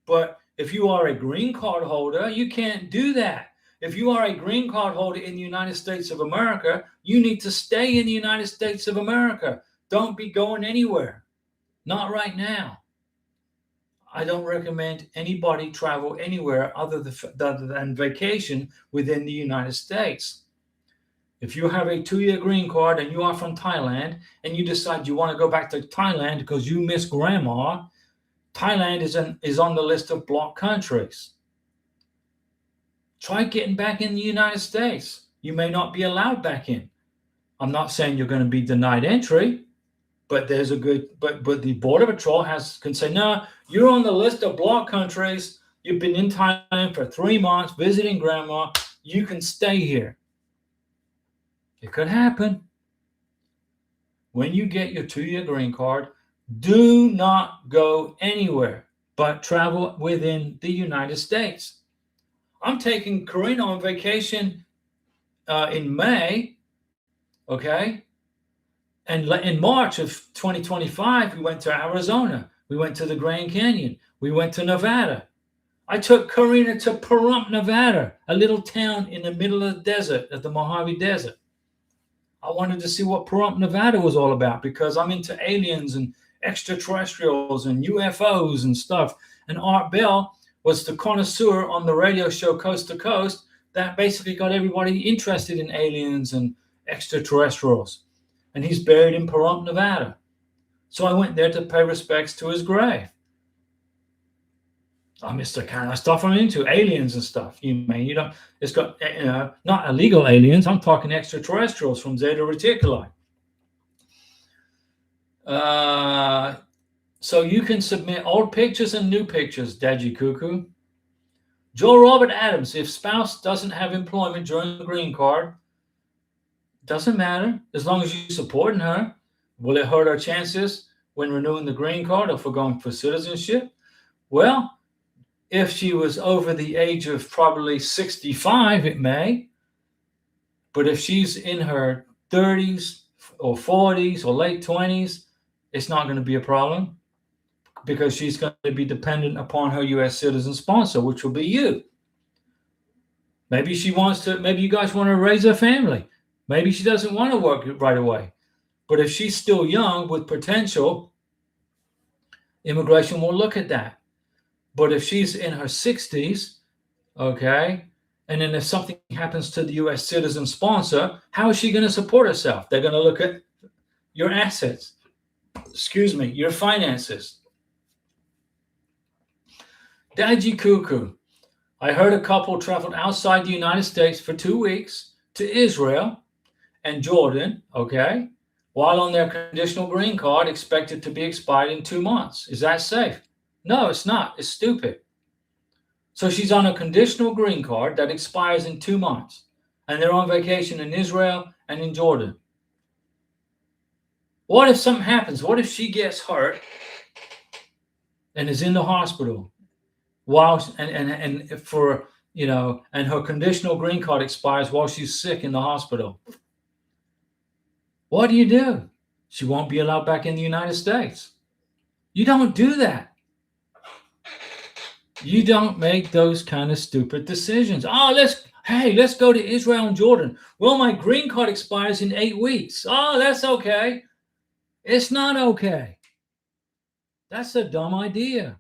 But if you are a green card holder, you can't do that. If you are a green card holder in the United States of America, you need to stay in the United States of America. Don't be going anywhere. Not right now. I don't recommend anybody travel anywhere other than vacation within the United States. If you have a 2-year green card and you are from Thailand and you decide you want to go back to Thailand because you miss grandma, Thailand is on the list of blocked countries. Try getting back in the United States. You may not be allowed back in. I'm not saying you're going to be denied entry, but there's a good, but the Border Patrol can say, no, you're on the list of blocked countries. You've been in Thailand for 3 months visiting grandma. You can stay here. It could happen. When you get your 2-year green card, do not go anywhere but travel within the United States. I'm taking Karina on vacation in May, okay? And in March of 2025, we went to Arizona. We went to the Grand Canyon. We went to Nevada. I took Karina to Pahrump, Nevada, a little town in the middle of the desert, of the Mojave Desert. I wanted to see what Pahrump, Nevada was all about because I'm into aliens and extraterrestrials and UFOs and stuff. And Art Bell was the connoisseur on the radio show Coast to Coast that basically got everybody interested in aliens and extraterrestrials. And he's buried in Pahrump, Nevada. So I went there to pay respects to his grave. I missed the kind of stuff I'm into, aliens and stuff. It's got, not illegal aliens. I'm talking extraterrestrials from Zeta Reticuli. So you can submit old pictures and new pictures, Daji Cuckoo. Joe Robert Adams, if spouse doesn't have employment during the green card, doesn't matter as long as you're supporting her. Will it hurt our chances when renewing the green card or for going for citizenship? Well, if she was over the age of probably 65, it may. But if she's in her 30s or 40s or late 20s, it's not going to be a problem because she's going to be dependent upon her U.S. citizen sponsor, which will be you. Maybe you guys want to raise a family. Maybe she doesn't want to work right away. But if she's still young with potential, immigration will look at that. But if she's in her 60s, okay, and then if something happens to the U.S. citizen sponsor, how is she going to support herself? They're going to look at your assets, your finances. Daji Cuckoo, I heard a couple traveled outside the United States for 2 weeks to Israel and Jordan, okay, while on their conditional green card expected to be expired in 2 months. Is that safe? No, it's not. It's stupid. So she's on a conditional green card that expires in 2 months, and they're on vacation in Israel and in Jordan. What if something happens? What if she gets hurt and is in the hospital and her conditional green card expires while she's sick in the hospital? What do? She won't be allowed back in the United States. You don't do that. You don't make those kind of stupid decisions. Let's go to Israel and Jordan. Well, my green card expires in 8 weeks. Oh, that's okay. It's not okay. That's a dumb idea.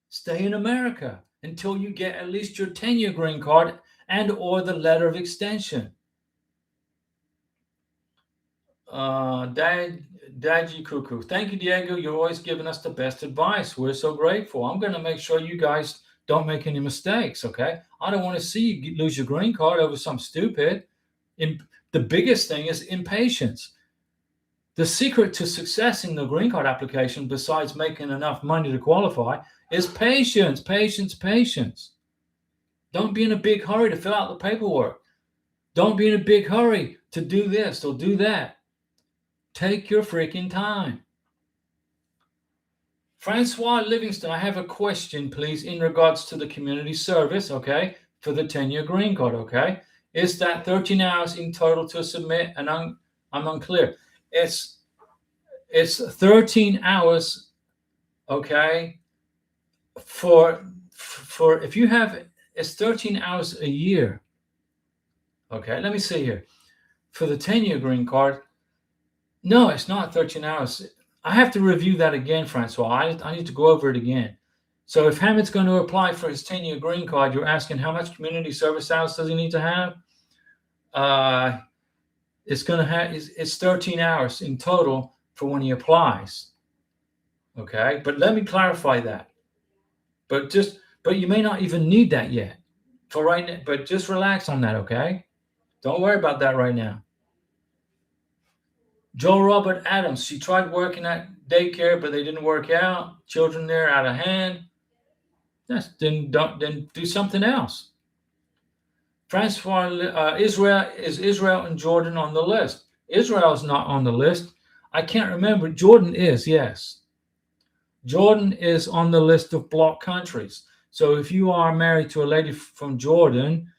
Stay in America until you get at least your 10-year green card and or the letter of extension. Daji Cuckoo. Thank you, Diego. You're always giving us the best advice. We're so grateful. I'm going to make sure you guys don't make any mistakes, okay? I don't want to see you lose your green card over something stupid. The biggest thing is impatience. The secret to success in the green card application, besides making enough money to qualify, is patience, patience, patience. Don't be in a big hurry to fill out the paperwork. Don't be in a big hurry to do this or do that. Take your freaking time. Francois Livingston, I have a question, please, in regards to the community service, okay, for the 10-year green card, okay? Is that 13 hours in total to submit? And I'm unclear. It's 13 hours, okay, for if you have, it's 13 hours a year. Okay, let me see here. For the 10-year green card, no, it's not 13 hours. I have to review that again, Francois. I need to go over it again. So if Hamid's going to apply for his 10-year green card, you're asking how much community service hours does he need to have? It's 13 hours in total for when he applies. Okay, but let me clarify that. But you may not even need that yet for right now. But just relax on that, okay? Don't worry about that right now. Joe Robert Adams, she tried working at daycare, but they didn't work out. Children there out of hand. Then do something else. Francois, Israel and Jordan on the list? Israel's not on the list. I can't remember. Jordan is, yes. Jordan is on the list of blocked countries. So if you are married to a lady from Jordan,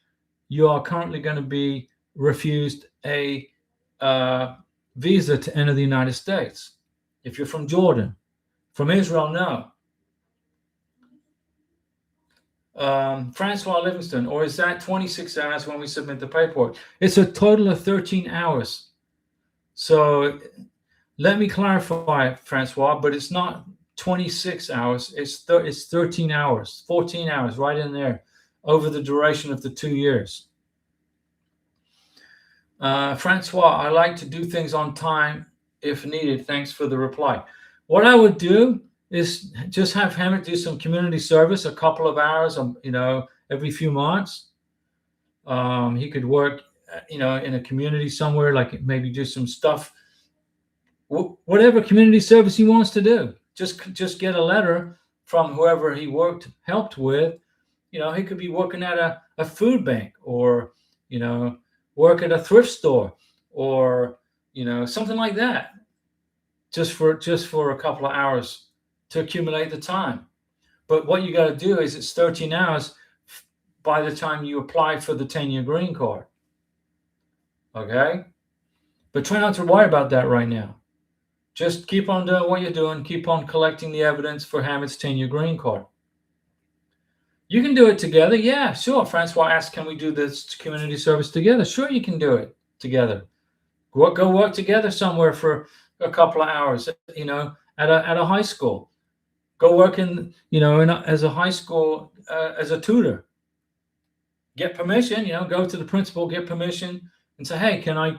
you are currently going to be refused a visa to enter the United States. If you're from Jordan. From Israel, no. Francois Livingston, or is that 26 hours when we submit the paperwork? It's a total of 13 hours. So let me clarify, Francois, but it's not 26 hours. It's 13 hours, 14 hours right in there over the duration of the 2 years. Francois, I like to do things on time if needed. Thanks for the reply. What I would do is just have Hamid do some community service, a couple of hours, every few months. He could work, in a community somewhere, like maybe do some stuff, whatever community service he wants to do. Just get a letter from whoever he helped with. He could be working at a food bank, or, work at a thrift store, or, something like that, just for a couple of hours to accumulate the time. But what you got to do is it's 13 hours by the time you apply for the 10-year green card. Okay? But try not to worry about that right now. Just keep on doing what you're doing. Keep on collecting the evidence for Hamid's 10-year green card. You can do it together. Yeah, sure. Francois asked, can we do this community service together? Sure, you can do it together. Go work together somewhere for a couple of hours, at a high school. Go work as a high school, as a tutor. Get permission, go to the principal, get permission, and say, hey, can I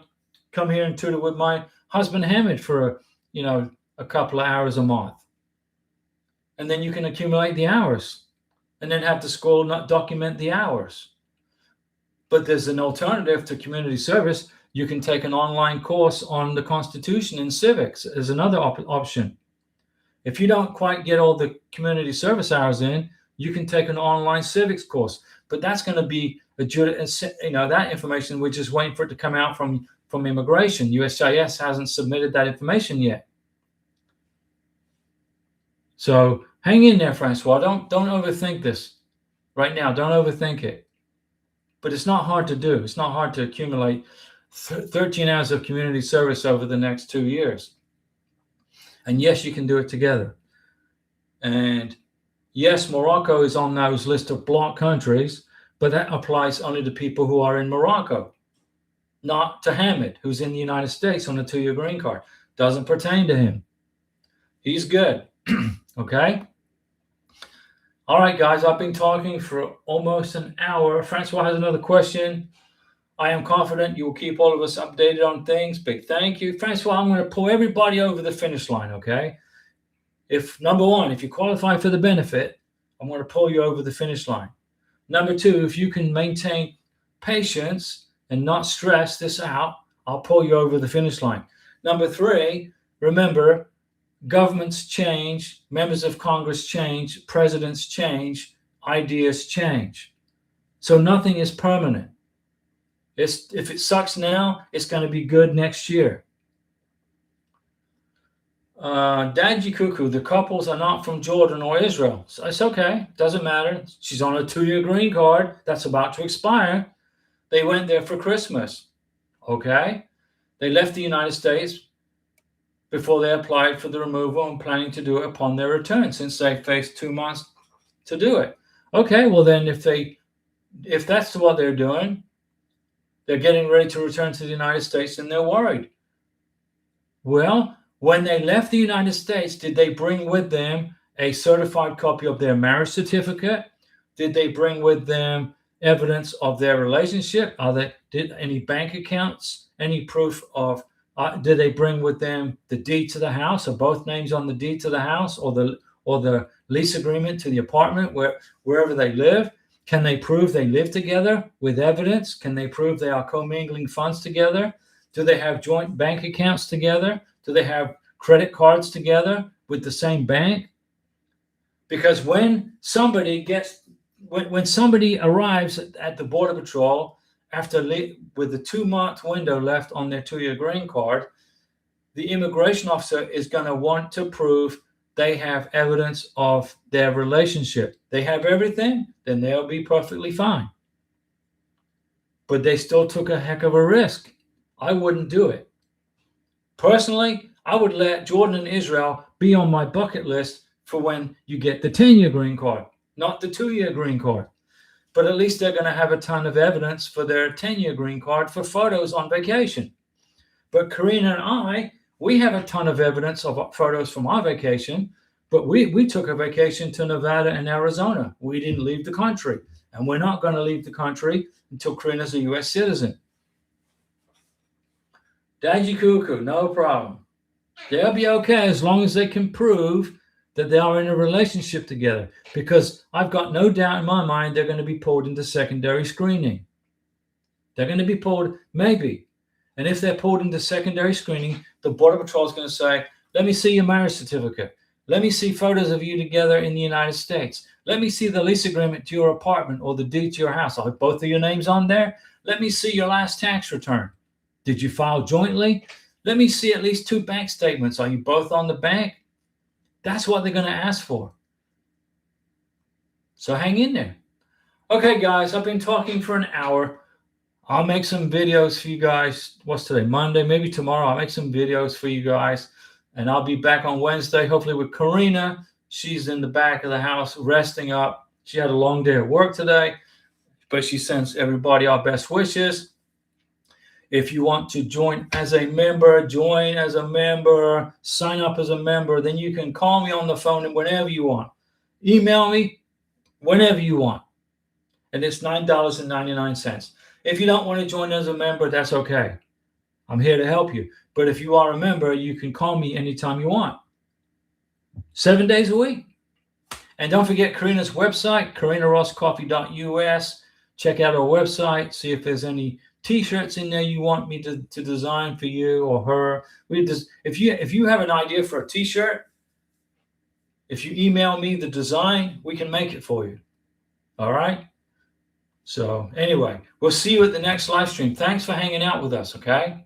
come here and tutor with my husband Hamid for a couple of hours a month? And then you can accumulate the hours, and then have the school not document the hours. But there's an alternative to community service. You can take an online course on the Constitution and civics as another option. If you don't quite get all the community service hours in, you can take an online civics course. But that's going to be that information, we're just waiting for it to come out from immigration. USCIS hasn't submitted that information yet. So hang in there, Francois. Don't overthink this right now. Don't overthink it. But it's not hard to do. It's not hard to accumulate 13 hours of community service over the next 2 years. And yes, you can do it together. And yes, Morocco is on those list of blocked countries, but that applies only to people who are in Morocco, not to Hamid, who's in the United States on a 2-year green card. Doesn't pertain to him. He's good. Okay? All right, guys, I've been talking for almost an hour. Francois has another question. I am confident you will keep all of us updated on things. Big thank you. Francois, I'm going to pull everybody over the finish line, okay? Number one, if you qualify for the benefit, I'm going to pull you over the finish line. Number two, if you can maintain patience and not stress this out, I'll pull you over the finish line. Number 3, remember, governments change, members of Congress change, presidents change, ideas change. So nothing is permanent. If it sucks now, it's going to be good next year. Dadji Cuckoo, the couples are not from Jordan or Israel. So it's okay. Doesn't matter. She's on a 2-year green card that's about to expire. They went there for Christmas. Okay? They left the United States before they applied for the removal and planning to do it upon their return, since they faced 2 months to do it. Okay, well then if that's what they're doing, they're getting ready to return to the United States and they're worried. Well, when they left the United States, did they bring with them a certified copy of their marriage certificate? Did they bring with them evidence of their relationship? Did any bank accounts, any proof of, did they bring with them the deed to the house, or both names on the deed to the house, or the lease agreement to the apartment wherever they live? Can they prove they live together with evidence? Can they prove they are commingling funds together? Do they have joint bank accounts together? Do they have credit cards together with the same bank? Because when somebody arrives at the Border Patrol with the 2-month window left on their 2-year green card, the immigration officer is going to want to prove they have evidence of their relationship. They have everything, then they'll be perfectly fine. But they still took a heck of a risk. I wouldn't do it. Personally, I would let Jordan and Israel be on my bucket list for when you get the 10-year green card, not the 2-year green card. But at least they're going to have a ton of evidence for their 10-year green card for photos on vacation. But Karina and I, we have a ton of evidence of photos from our vacation, but we took a vacation to Nevada and Arizona. We didn't leave the country, and we're not going to leave the country until Karina's a U.S. citizen. Dadji Cuckoo, no problem. They'll be okay as long as they can prove that they are in a relationship together, because I've got no doubt in my mind they're going to be pulled into secondary screening. They're going to be pulled, maybe. And if they're pulled into secondary screening, the Border Patrol is going to say, let me see your marriage certificate. Let me see photos of you together in the United States. Let me see the lease agreement to your apartment or the deed to your house. Are both of your names on there? Let me see your last tax return. Did you file jointly? Let me see at least 2 bank statements. Are you both on the bank? That's what they're going to ask for. So hang in there. Okay, guys, I've been talking for an hour. I'll make some videos for you guys. What's today? Monday, maybe tomorrow. I'll make some videos for you guys. And I'll be back on Wednesday, hopefully with Karina. She's in the back of the house resting up. She had a long day at work today, but she sends everybody our best wishes. If you want to join as a member, sign up as a member, then you can call me on the phone whenever you want. Email me whenever you want. And it's $9.99. If you don't want to join as a member, that's okay. I'm here to help you. But if you are a member, you can call me anytime you want. 7 days a week. And don't forget Karina's website, karinarosscoffee.us. Check out our website, see if there's any T-shirts in there you want me to design for you or her. If you have an idea for a T-shirt, if you email me the design, we can make it for you. All right? So anyway, we'll see you at the next live stream. Thanks for hanging out with us, okay?